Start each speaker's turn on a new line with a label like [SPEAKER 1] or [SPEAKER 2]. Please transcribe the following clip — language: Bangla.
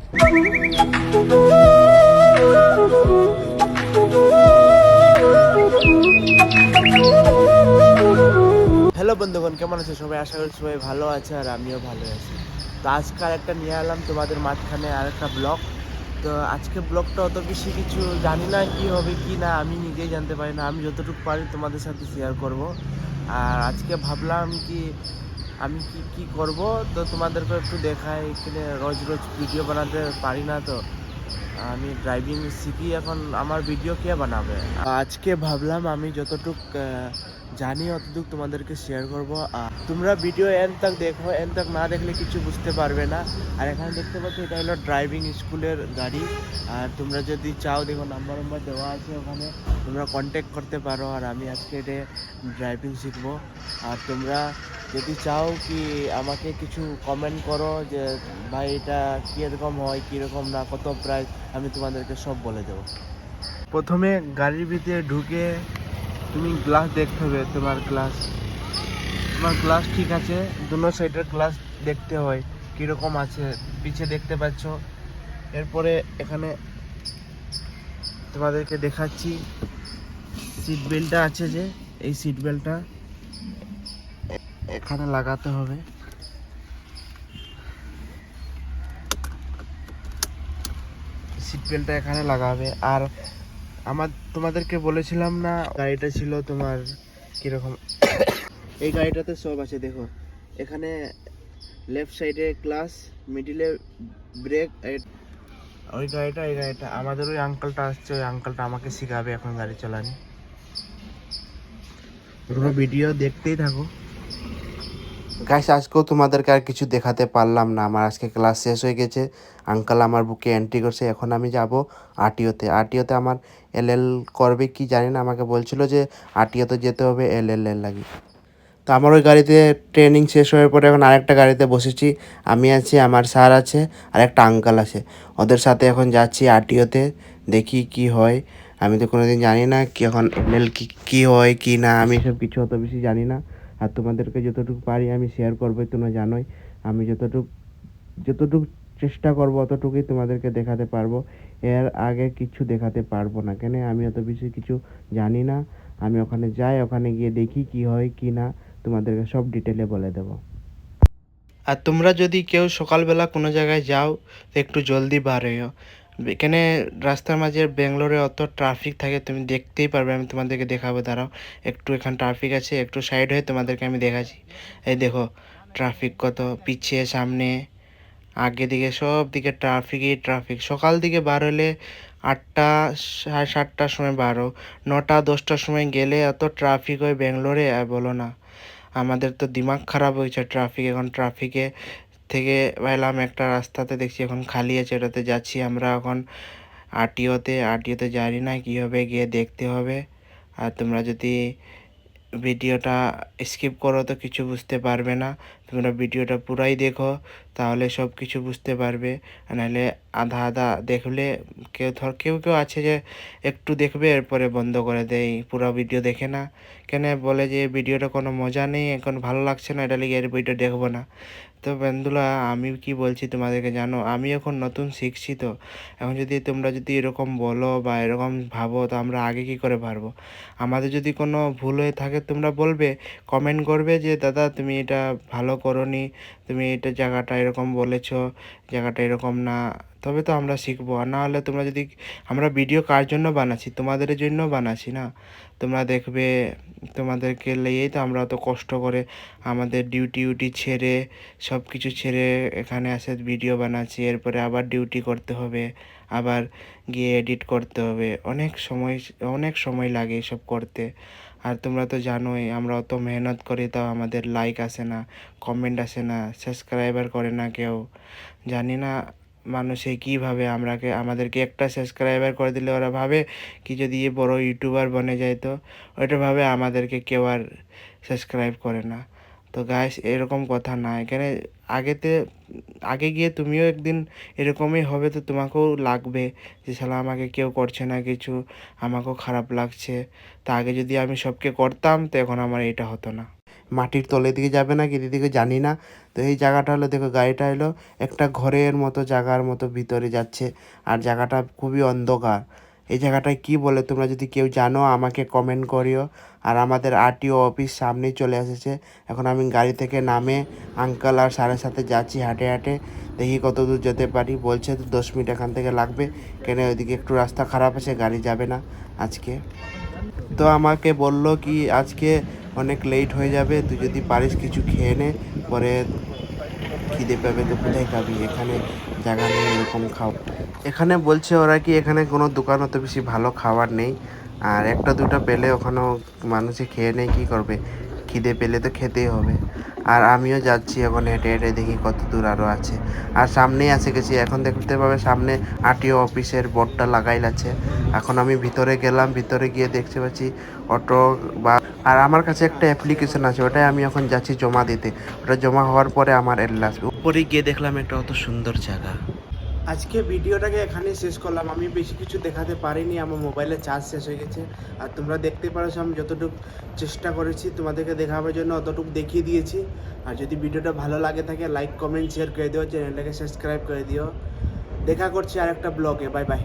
[SPEAKER 1] হ্যালো বন্ধুগণ, কেমন আছে সবাই? আশা করি সবাই ভালো আছে আর আমিও ভালো আছি। তো আজকে আরেকটা নিয়ে এলাম তোমাদের মাঝখানে আরেকটা ব্লগ। তো আজকে ব্লগটা অত বেশি কিছু জানি না, কি হবে কি না আমি নিজেই জানতে পারি না। আমি যতটুকু পারি তোমাদের সাথে শেয়ার করব। আর আজকে ভাবলাম কি আমি কি কি করব, তো তোমাদেরকে একটু দেখাই। এখানে রোজ রোজ ভিডিও বানাতে পারি না, তো আমি ড্রাইভিং শিখি এখন, আমার ভিডিও কে বানাবে। আজকে ভাবলাম আমি যতটুক জানি অতটুক তোমাদেরকে শেয়ার করব। আর তোমরা ভিডিও এন্ড তক দেখো, এন্ড তক না দেখলে কিছু বুঝতে পারবে না। আর এখানে দেখতে পাচ্ছ এটা হলো ড্রাইভিং স্কুলের গাড়ি। আর তোমরা যদি চাও দেখো নাম্বার দেওয়া আছে, ওখানে তোমরা কন্ট্যাক্ট করতে পারো। আর আমি আজকে এটা ড্রাইভিং শিখবো। আর তোমরা যদি চাও কি আমাকে কিছু কমেন্ট করো যে ভাই এটা কীরকম হয়, কীরকম না, কত প্রাইস, আমি তোমাদেরকে সব বলে দেবো। প্রথমে গাড়ির ভিতরে ঢুকে তুমি গ্লাস দেখতে হবে। তোমার গ্লাস ঠিক আছে, দুনো সাইডের গ্লাস দেখতে হয় কীরকম আছে, পিছে দেখতে পাচ্ছ। এরপরে এখানে তোমাদেরকে দেখাচ্ছি সিট বেল্টটা আছে, যে এই সিট বেল্টটা এখানে লাগাতে হবে। সিট বেল্টটা এখানে লাগাবে। আর তোমাদেরকে বলেছিলাম না গাড়িটা ছিল তোমার কিরকম, এই গাড়িটাতে সব আছে দেখো। এখানে লেফট সাইডে ক্লাস, মিডিলে ব্রেক। এই গাড়িটা আমাদের ওই আঙ্কেলটা আসছে, ওই আঙ্কেলটা আমাকে শেখাবে এখন গাড়ি চালানি। পুরো ভিডিও দেখতেই থাকো।
[SPEAKER 2] গাইস, আজকেও তোমাদেরকে আর কিছু দেখাতে পারলাম না। আমার আজকে ক্লাস শেষ হয়ে গেছে। আঙ্কাল আমার বুকে এন্ট্রি করছে। এখন আমি যাব আরটিওতে আমার এলএল করবে কি জানি না। আমাকে বলছিল যে আরটিওতে যেতে হবে এলএল লাগি। তো আমার ওই গাড়িতে ট্রেনিং শেষ হওয়ার পরে এখন আরেকটা গাড়িতে বসেছি। আমি আছি, আমার স্যার আছে, আর একটা আঙ্কাল আছে। ওদের সাথে এখন যাচ্ছি আরটিওতে, দেখি কি হয়। আমি তো কোনোদিন জানি না কি এখন এলএল কি হয় কি না, আমি সব কিছু অত বেশি জানি না। আর তোমাদেরকে যতটুকু পারি আমি শেয়ার করবোই, তোমরা জানোই। আমি যতটুকু চেষ্টা করব অতটুকুই তোমাদেরকে দেখাতে পারবো। এর আগে কিছু দেখাতে পারবো না, কেন আমি অত বেশি কিছু জানি না। আমি ওখানে যাই, ওখানে গিয়ে দেখি কি হয় কি না, তোমাদেরকে সব ডিটেলে বলে দেবো। আর তোমরা যদি কেউ সকালবেলা কোনো জায়গায় যাও তো একটু জলদি বার হইও। এখানে রাস্তার মাঝে ব্যাঙ্গালোরে অত ট্রাফিক থাকে, তুমি দেখতেই পারবে। আমি তোমাদেরকে দেখাবো, দাঁড়াও। একটু এখানে ট্রাফিক আছে, একটু সাইড হয়ে তোমাদেরকে আমি দেখাচ্ছি। এই দেখো ট্রাফিক কত, পিছিয়ে সামনে আগে দিকে সব দিকে ট্রাফিক। সকাল দিকে বার হলে 8টা 7:30টার সময় বার হও, 9টা 10টার সময় গেলে এত ট্রাফিক হয় ব্যাঙ্গালোরে আর বলো না। আমাদের তো দিমাগ খারাপ হয়েছে ট্রাফিক। এখন ট্রাফিকে থেকে ভাবলাম একটা রাস্তাতে দেখছি এখন খালি আছে, ওটাতে যাচ্ছি আমরা এখন আরটিওতে জানি না কী হবে, গিয়ে দেখতে হবে। আর তোমরা যদি ভিডিওটা স্কিপ করো তো কিছু বুঝতে পারবে না। তোমরা ভিডিওটা পুরাই দেখো, তাহলে সব কিছু বুঝতে পারবে। নাহলে আধা আধা দেখলে কেউ আছে যে একটু দেখবে এরপরে বন্ধ করে দেয়, পুরো ভিডিও দেখে না। কেন বলে যে ভিডিওটা কোনো মজা নেই, এখন ভালো লাগছে না, এটা লিগে এর ভিডিও দেখবো না। তো বন্ধুরা, আমি কি বলছি তোমাদেরকে জানো, আমি এখন নতুন শিখছি। তো এখন তোমরা যদি এরকম বলো বা এরকম ভাবো, তো আমরা আগে কি করে পারবো? আমাদের যদি কোনো ভুল হয়ে থাকে তোমরা বলবে, কমেন্ট করবে যে দাদা তুমি এটা ভালো করোনি, তুমি এটা জায়গাটা এরকম বলেছো, জায়গাটা এরকম না। তবে তো আমরা শিখবো। আর না হলে তোমরা যদি, আমরা ভিডিও কার জন্য বানাচ্ছি? তোমাদের জন্য বানাচ্ছি না? তোমরা দেখবে, তোমাদেরকে নিয়েই তো আমরা অত কষ্ট করে আমাদের ডিউটি ছেড়ে সব কিছু ছেড়ে এখানে এসে ভিডিও বানাচ্ছি। এরপরে আবার ডিউটি করতে হবে, আবার গিয়ে এডিট করতে হবে। অনেক সময় লাগে এসব করতে। আর তোমরা তো জানোই আমরা অত মেহনত করি, তাও আমাদের লাইক আসে না, কমেন্ট আসে না, সাবস্ক্রাইবার করে না কেউ। জানি না মানুষে কী ভাবে, আমাদেরকে একটা সাবস্ক্রাইবার করে দিলে ওরা ভাবে কি যদি বড় ইউটিউবার বনে যায়, তো ওইটা ভাবে আমাদেরকে কেউ আর সাবস্ক্রাইব করে না। তো গাইস, এরকম কথা না। এখানে আগেতে আগে গিয়ে তুমিও একদিন এরকমই হবে, তো তোমাকেও লাগবে যে শালা আমাকে কেউ করছে না কিছু, আমাকেও খারাপ লাগছে। তা আগে যদি আমি সবকে করতাম তো এখন আমার এটা হতো না। মাটির তলে দিকে যাবে না কি দিকে জানি না। তো এই জায়গাটা হলো দেখো, গাড়িটা হলো একটা ঘরের মতো জায়গার মতো ভিতরে যাচ্ছে, আর জায়গাটা খুবই অন্ধকার। এই জায়গাটায় কি বলে তোমরা যদি কেউ জানো আমাকে কমেন্ট করিও। আর আমাদের আরটিও অফিস সামনেই চলে এসেছে। এখন আমি গাড়ি থেকে নামে আঙ্কাল আর স্যারের সাথে যাচ্ছি হাঁটে হাঁটে, দেখি কত দূর যেতে পারি। বলছে তো 10 মিনিট এখান থেকে লাগবে, কেন ওইদিকে একটু রাস্তা খারাপ আছে, গাড়ি যাবে না আজকে। তো আমাকে বলল কি আজকে অনেক লেট হয়ে যাবে, তুই যদি পারিস কিছু খেয়ে নে, পরে খিদে পাবে তো কোথায় খাবি, এখানে জায়গা নেই এরকম খাও। এখানে বলছে ওরা কি এখানে কোনো দোকান অত বেশি ভালো খাবার নেই, আর একটা দুটো পেলে ওখানেও মানুষে খেয়ে নেই, কী করবে, খিদে পেলে তো খেতেই হবে। আর আমিও যাচ্ছি এখন হেঁটে হেঁটে, দেখি কত দূর আরও আছে। আর সামনেই এসে গেছি, এখন দেখতে পাবে সামনে আরটিও অফিসের বোর্ডটা লাগাইল আছে। এখন আমি ভিতরে গেলাম, ভিতরে গিয়ে দেখতে পাচ্ছি অটো বা, আর আমার কাছে একটা অ্যাপ্লিকেশন আছে, ওটাই আমি এখন যাচ্ছি জমা দিতে। ওটা জমা হওয়ার পরে আমার এল আসবে। উপরে গিয়ে দেখলাম একটা অত সুন্দর জায়গা।
[SPEAKER 1] আজকে ভিডিওটাকে এখানেই শেষ করলাম। আমি বেশি কিছু দেখাতে পারিনি, আমার মোবাইলে চার্জ শেষ হয়ে গেছে। আর তোমরা দেখতে পারছো আমি যতটুকু চেষ্টা করেছি তোমাদেরকে দেখাবার জন্য অতটুকু দেখিয়ে দিয়েছি। আর যদি ভিডিওটা ভালো লাগে থাকে লাইক কমেন্ট শেয়ার করে দিও, চ্যানেলটাকে সাবস্ক্রাইব করে দিও। দেখা করছি আর একটা ব্লগে। Bye bye.